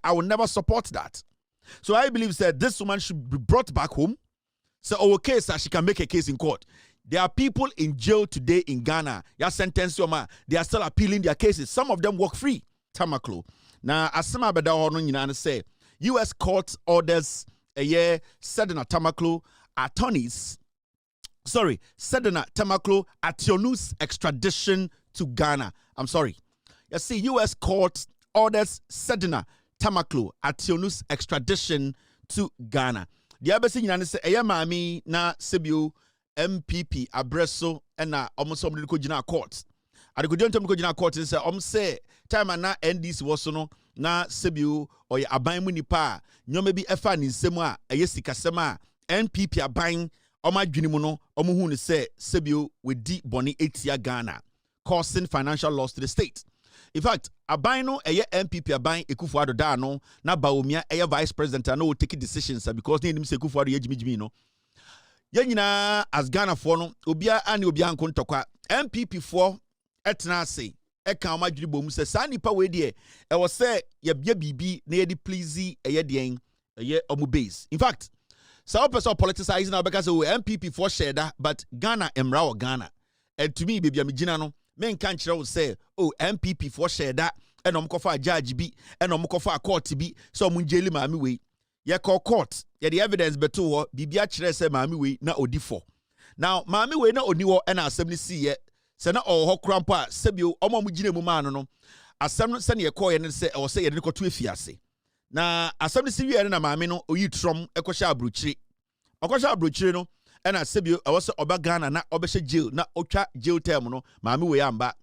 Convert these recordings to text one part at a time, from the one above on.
I will never support that. So I believe that this woman should be brought back home. So our case that she can make a case in court. There are people in jail today in Ghana. They are still appealing their cases. Some of them walk free. Tamakloe. Now, asema beda hono nyina say U.S. court orders a year Sadiinam Tamakloe attorneys. Sadiinam Tamakloe attorneys extradition to Ghana. I'm sorry. You see, U.S. court orders Sadiinam Tamakloe attorneys extradition to Ghana. The other thing you say, mami na sebio MPP abreso na almost somebody ko jina court. Ade ko jontom ko jina court say say time na NDC was no na sebio oye aban mu nipa nyoma bi efa ni nsem a eye sikasem a NPP aban omadwini mu no omo hu ne say sebio we di boni etia Ghana causing financial loss to the state. In fact, aban no eye MPP aban Ekufuado da no na Baomia eye vice president no take decisions because ne nim se Ekufuado ye jimijimi no. Ye nyina as Ghana for no obia ani obia nkontokwa MPP for etna ase e kan omadwiri bom se sa nipa we de e was say ye bia bibi na ye di please eye den eye omu base. In fact, some person politicizing now because MPP for share that, but Ghana emra or Ghana. And to me baby amigina no men can't say, oh, MPP for share that, and kofa judge be, and kofa court be, so munjeli mami we. Ye call court, ye the evidence beto, bibia chere se mami we na odifo. Now, mami we na oniwo and assembly see ye, se na o hokrampa, sebio, omo mujine mumano no, assembly send ye call and say, or say ye niko tu fiase. Na assembly see ye na mami no, oyi trom, ekosha abruchiri. Okosha abruchiri no, and I said, I was oba Ghana na obeshe jail na ocha jail term no mami we amba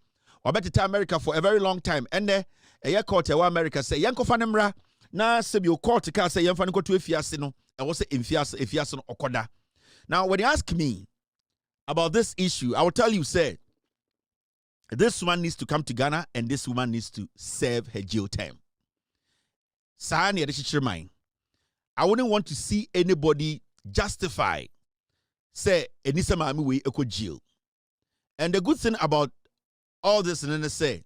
obetita America for a very long time and a year court wa America say yanko fanemra na sebio court ka say yemfa nko to efiase no I was say efiase no okoda. Now when you ask me about this issue, I will tell you say this woman needs to come to Ghana and this woman needs to serve her jail term. Sa na yede mine. I wouldn't want to see anybody justify say enisa mami we eko jail. And the good thing about all this and then they say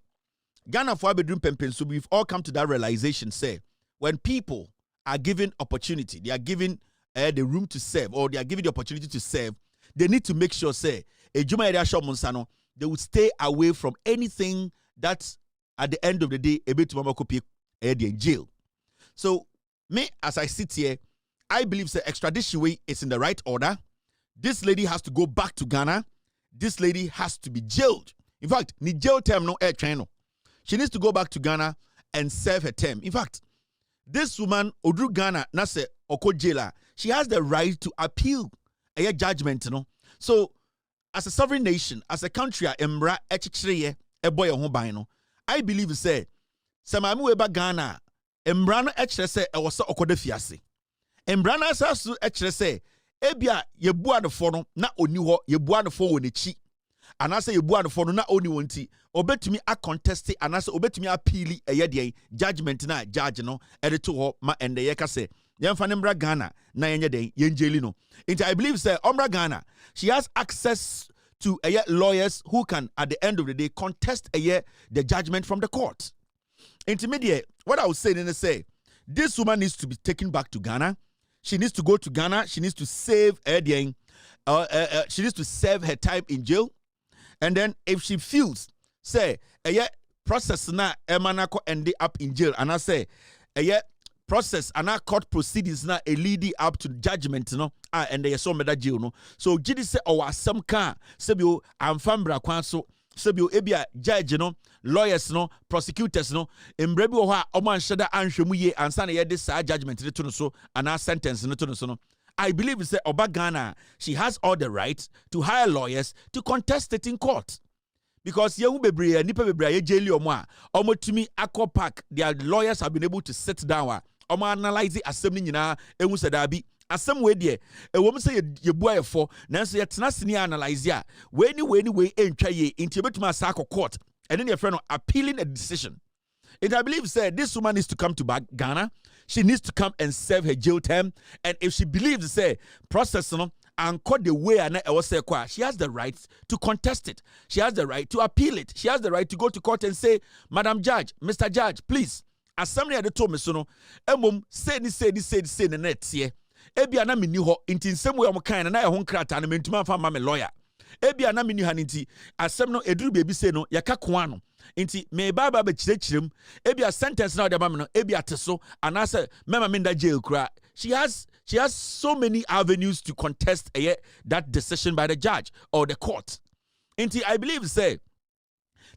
Ghana for bedroom pempen, so we've all come to that realization say when people are given opportunity, they are given the room to serve or they are given the opportunity to serve, they need to make sure say a juma area shop monsano they would stay away from anything that at the end of the day a bit mama copy in jail. So me as I sit here, I believe the extradition way is in the right order. This lady has to go back to Ghana. This lady has to be jailed. In fact, ni jail term no air train no. She needs to go back to Ghana and serve her term. In fact, this woman, Odru Ghana, Nase Oko Jela, she has the right to appeal a judgment, no. So, as a sovereign nation, as a country, Emra Echichriye, a boy on no. I believe say, Samamu Eba Ghana, Embrano Echre say, I was Okode Fiase. Embrana Sasu Echre say, Ebia ye bua de fono na oni ho ye bua de fo woni chi anase ye bua de fono na oni wonti obetumi a contest anase obetumi appeal eye de judgment na judge no to ho ma ende ye ka se yemfa ne mbra Ghana na yenye den yenjeli no into I believe say ombra Ghana she has access to lawyers who can at the end of the day contest the judgment from the court. Intermediate what I was saying is say this woman needs to be taken back to Ghana. She needs to go to Ghana. She needs to save she needs to serve her time in jail. And then if she feels, say, process na emanako end up in jail. And I say, process and our court proceedings na a leading up to judgment, no. And they saw me that jail, no. So Jidi say, oh, some car, sebio, I'm fambra kwanso, sebio, ebia, judge, no. Lawyers no, prosecutors no, embrebi oha oman shada anhwemu ye ansana ye this judgment to no so and our sentence no to no so no. I believe say Oba Ghana she has all the right to hire lawyers to contest it in court. Because ye bebre nipa bebre ye jeli omo omo tumi akọ park their lawyers have been able to sit down omo analyze assembly nyina ehun sedabi asem we de e wo say ye bua ye for nanso ye tena sini analyze a we ni entwa ye nti betuma asako court. And then your friend appealing a decision. And I believe said this woman needs to come to back Ghana. She needs to come and serve her jail term. And if she believes say process and cut the way and she has the right to contest it. She has the right to appeal it. She has the right to go to court and say, Madam Judge, Mr. Judge, please, assembly at the to me so no emom say the net here ebia na meni ho inti nsem we am kan na ye ho nkrata na mentuma fa ma me lawyer ebia na meni ha nti asem no eduru bebi say no yaka koa no inti me baba be kirechirem ebia sentence na odema me no ebia teso anase mema me nda jail kra she has so many avenues to contest that decision by the judge or the court. Inti I believe say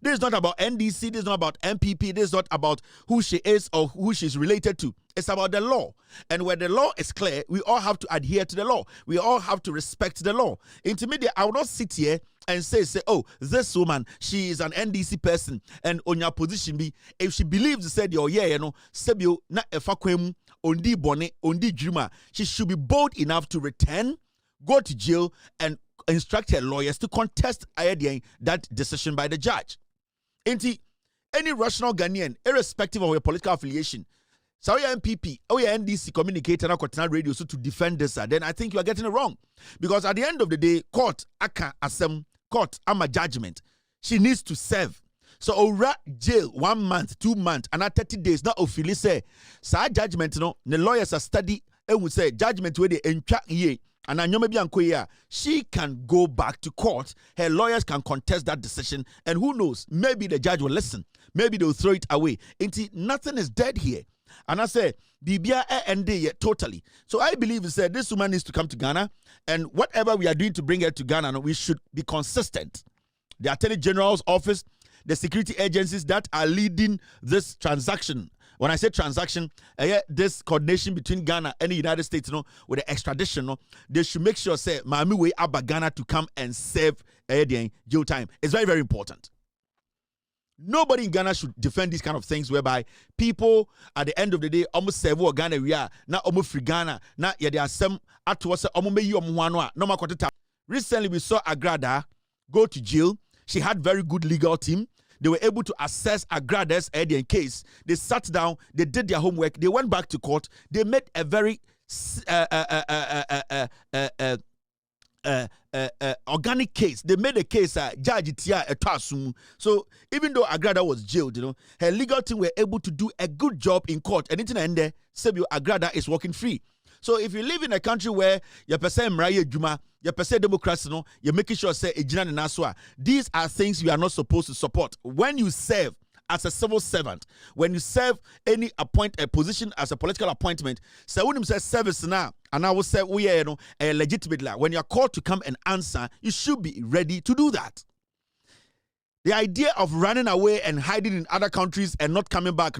this is not about NDC, this is not about MPP, this is not about who she is or who she's related to. It's about the law. And where the law is clear, we all have to adhere to the law. We all have to respect the law. Intermediate, I will not sit here and say, oh, this woman, she is an NDC person, and on your position be, if she believes, said, sebio na efakwem, ondi bone, ondi juma, she should be bold enough to return, go to jail, and instruct her lawyers to contest that decision by the judge. Any rational Ghanaian, irrespective of your political affiliation, so your MPP or your NDC communicator na Kotina radio so to defend this, then I think you are getting it wrong. Because at the end of the day, court ama judgment, she needs to serve. So ora jail 1 month, 2 months, and 30 days. Now officially say, sa judgment no, the lawyers are study and would say judgment where they entra ye. And she can go back to court. Her lawyers can contest that decision. And who knows, maybe the judge will listen. Maybe they'll throw it away. Nothing is dead here. And I say, Bibia ND totally. So I believe this woman needs to come to Ghana. And whatever we are doing to bring her to Ghana, we should be consistent. The Attorney General's office, the security agencies that are leading this transaction. When I say transaction, this coordination between Ghana and the United States, with the extradition, they should make sure say Miami way Abba Ghana to come and serve jail time. It's very, very important. Nobody in Ghana should defend these kind of things whereby people at the end of the day almost serve Ghana we are now almost free Ghana. Now there are some at was recently we saw Agrada go to jail. She had very good legal team. They were able to assess Agrada's case. They sat down, they did their homework, they went back to court, they made a very organic case. They made a case judge tia etasum. So even though Agrada was jailed, her legal team were able to do a good job in court. And it's in there, Sebio Agrada is walking free. So if you live in a country where you perceive Mraya Juma, you perceive democracy, you're making sure say Ejina Naswa. These are things you are not supposed to support. When you serve as a civil servant, when you serve any a position as a political appointment, so when you say service now, and I will say we are legitimately. When you are called to come and answer, you should be ready to do that. The idea of running away and hiding in other countries and not coming back,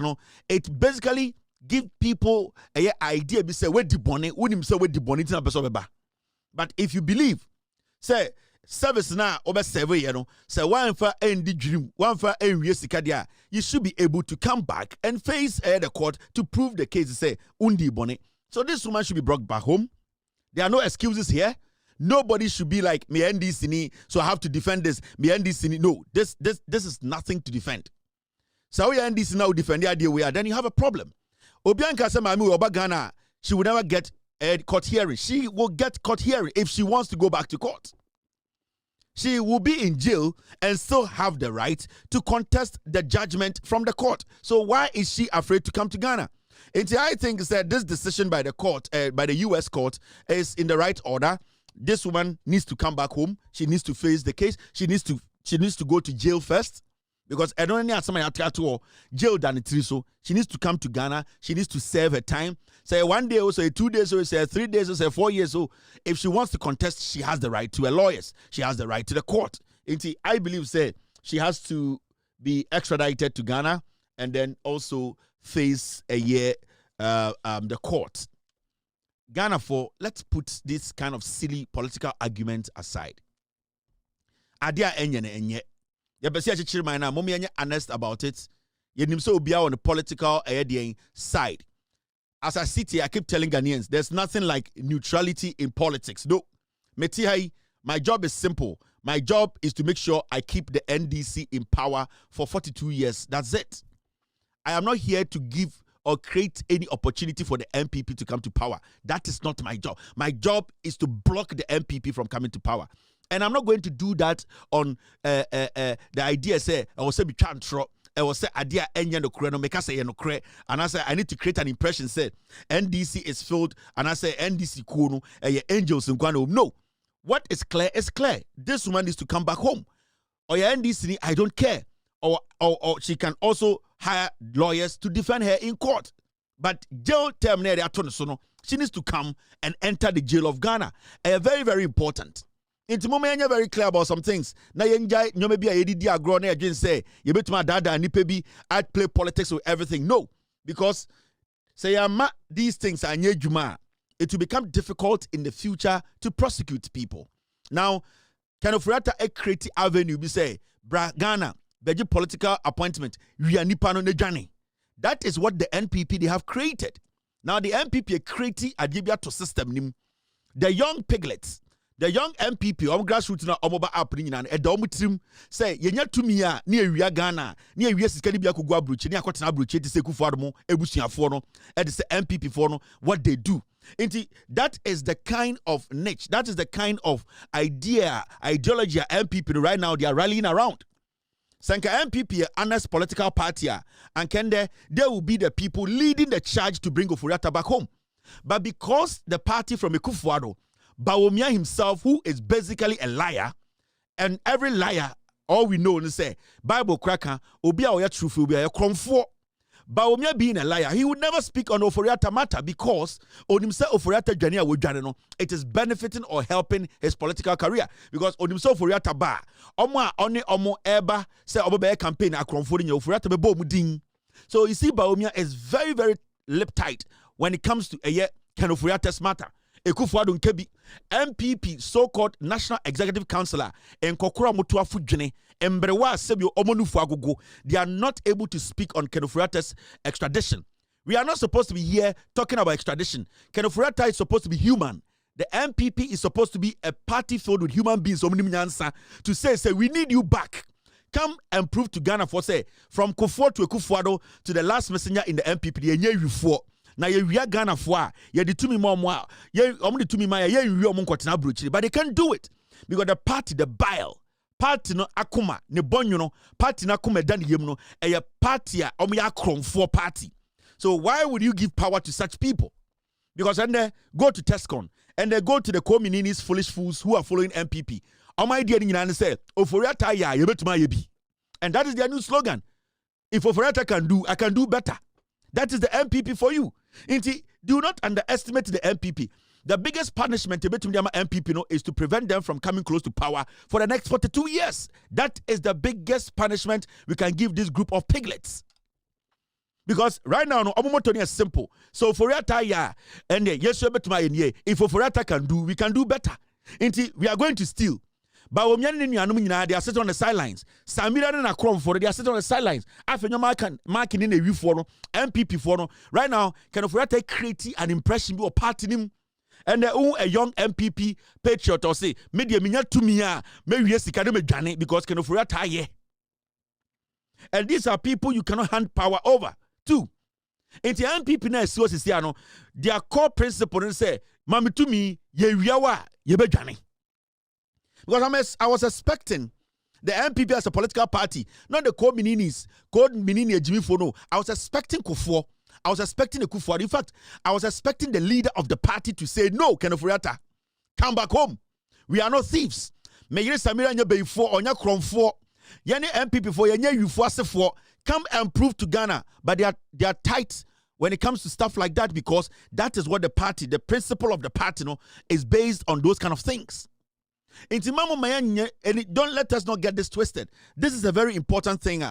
it basically give people a idea. Be say we debone, we say we debone tina person beba. But if you believe, say service now over 7 years, say one for end dream, one for every sikadia, you should be able to come back and face the court to prove the case. Say undi bone. So this woman should be brought back home. There are no excuses here. Nobody should be like me NDC, so I have to defend this. Me NDC, no, this is nothing to defend. So we NDC now defend the idea we are, then you have a problem. Obianka Samami Oba Ghana, she will never get a court hearing. She will get court hearing if she wants to go back to court. She will be in jail and still have the right to contest the judgment from the court. So why is she afraid to come to Ghana? And I think that this decision by the court, by the U.S. court, is in the right order. This woman needs to come back home. She needs to face the case. She needs to go to jail first. Because I don't know somebody to jail than it is. So she needs to come to Ghana. She needs to serve her time. Say 1 day or say 2 days or say 3 days or say 4 years. So if she wants to contest, she has the right to her lawyers. She has the right to the court. I believe she has to be extradited to Ghana and then also face a year the court. Ghana let's put this kind of silly political argument aside. Adia enye. Honest about it. On the political side. As I sit here, I keep telling Ghanaians, there's nothing like neutrality in politics. No. My job is simple. My job is to make sure I keep the NDC in power for 42 years. That's it. I am not here to give or create any opportunity for the MPP to come to power. That is not my job. My job is to block the MPP from coming to power. And I'm not going to do that on the idea, say, I will say, was say idea enya no kure no make say no kure and I say I need to create an impression say NDC is filled and I say NDC cool no angels in kwano. No, what is clear is clear. This woman needs to come back home. Or your NDC, I don't care. Or she can also hire lawyers to defend her in court. But jail term she needs to come and enter the jail of Ghana. Very, very important. Into moment you're very clear about some things. Now you maybe a EDD agro na again say you bet my dada and nipebi I play politics with everything. No, because say these things are juma. It will become difficult in the future to prosecute people. Now, kind of a creative avenue be say, Bra Ghana, beji political appointment, we are nipa no nejani. That is what the NPP they have created. Now the NPP created a debia to system nim. The young piglets, the young MPP, grassroots na omoba app ni na e da omutrim say yenya tumi a na ewia Ghana na ewia sika ni bia kogu abrochi ni akotena abrochi ti se kufuado mo ebusuafo no e de say MPP for no what they do. That is the kind of niche, that is the kind of ideology MPP right now they are rallying around. Sanka MPP honest political party and they will be the people leading the charge to bring Oforiatta back home. But because the party from Ekufuado, Bawumia himself, who is basically a liar, and every liar, all we know is say Bible cracker, Obia Oya truth, Obia Kromfo. Bawumia being a liar, he would never speak on Oforiatta matter because on himself Oforiatta Jania would it is benefiting or helping his political career. Because on himself Oforiatta ba omo eba say obobe campaign akromfo ni Oforiatta be bo mudin. So you see Bawumia is very, very lip tight when it comes to Ken Oforiatta's matter. Ekufuado Nkebi, MPP, so-called National Executive Councillor, and Kokora Mutua Fujene, Embrewa Sebio Omonufu Agogo, they are not able to speak on Ken Oforiatta's extradition. We are not supposed to be here talking about extradition. Ken Oforiatta is supposed to be human. The MPP is supposed to be a party filled with human beings, to say, we need you back. Come and prove to Ghana for say, from Kufuor to Ekufuado to the last messenger in the MPP, the you for. Na ye wia Ghana for ye de tumi mo ye omo de tumi ma ye wi omo nkotena brochiri, but they can't do it because the party, the bile party no akoma ne bonyo no party na akoma dan yem no a party a omo ya kromfo party. So why would you give power to such people? Because then they go to Tescon and they go to the communities foolish fools who are following MPP. Omo idea ni nyina say Oforiatta ya ye betuma ye bi, and that is their new slogan. If Oforiatta can do, I can do better. That is the MPP for you. Do not underestimate the MPP. The biggest punishment between the MPP is to prevent them from coming close to power for the next 42 years. That is the biggest punishment we can give this group of piglets. Because right now, Omomotoni is simple. So Oforiatta, and yes, if Oforiatta can do, we can do better. We are going to steal. But they are sitting on the sidelines. Samira and Akrom for they are sitting on the sidelines. After your marking in a view for MPP for right now, can Oforiatta create an impression or party him? And a young MPP patriot or say, media minya to me, maybe yes, Jane because can Oforiatta ye. And these are people you cannot hand power over to. And the MPP na is their core principle and say, Mami to me, ye wiawa, ye be Jane. Because I was expecting the MPP as a political party, not the code Mininis, code Minini Jimmy Fono. I was expecting Kufuor. I was expecting the Kufuor. In fact, I was expecting the leader of the party to say, no, Ken Oforiatta, come back home. We are not thieves. May you Samira and your bay for on your crom for Yenny MPP for Yenny you for come and prove to Ghana. But they are tight when it comes to stuff like that because that is what the party, the principle of the party, is based on those kind of things. And don't let us not get this twisted. This is a very important thing.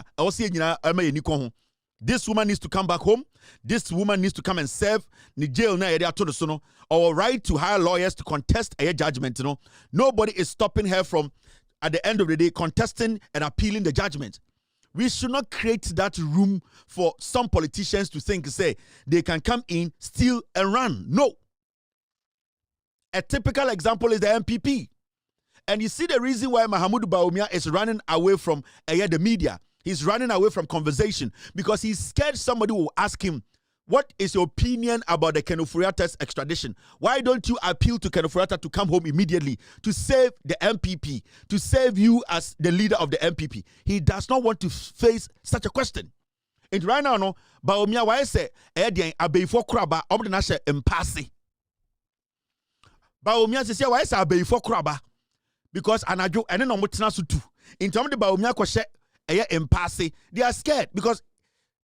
This woman needs to come back home. This woman needs to come and serve the jail or right to hire lawyers to contest a judgment. Nobody is stopping her from, at the end of the day, contesting and appealing the judgment. We should not create that room for some politicians to think, say, they can come in, steal, and run. No. A typical example is the MPP. And you see the reason why Mahamudu Bawumia is running away from the media. He's running away from conversation because he's scared somebody will ask him, What is your opinion about the Ken Ofori-Attah's extradition? Why don't you appeal to Ken Ofori-Attah to come home immediately to save the MPP, to save you as the leader of the MPP? He does not want to face such a question. And right now, no, Bawumia, why say, Abeifo Kraba, Omdenashe, Mpasi. Bawumia says, why say Abeifo Kraba? Because Anajo, and then on what's not to. In terms of the Bawumia Koshe, Mpasi, they are scared because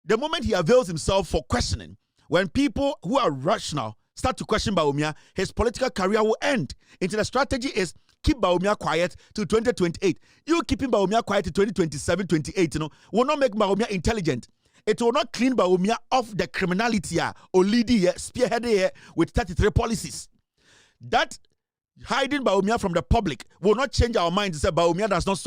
the moment he avails himself for questioning, when people who are rational start to question Bawumia, his political career will end. Into the strategy is keep Bawumia quiet till 2028. You keeping Bawumia quiet till 2027, 28, will not make Bawumia intelligent. It will not clean Bawumia off the criminality or leading spearheaded with 33 policies. That hiding Bawumia from the public will not change our minds to say Bawumia does not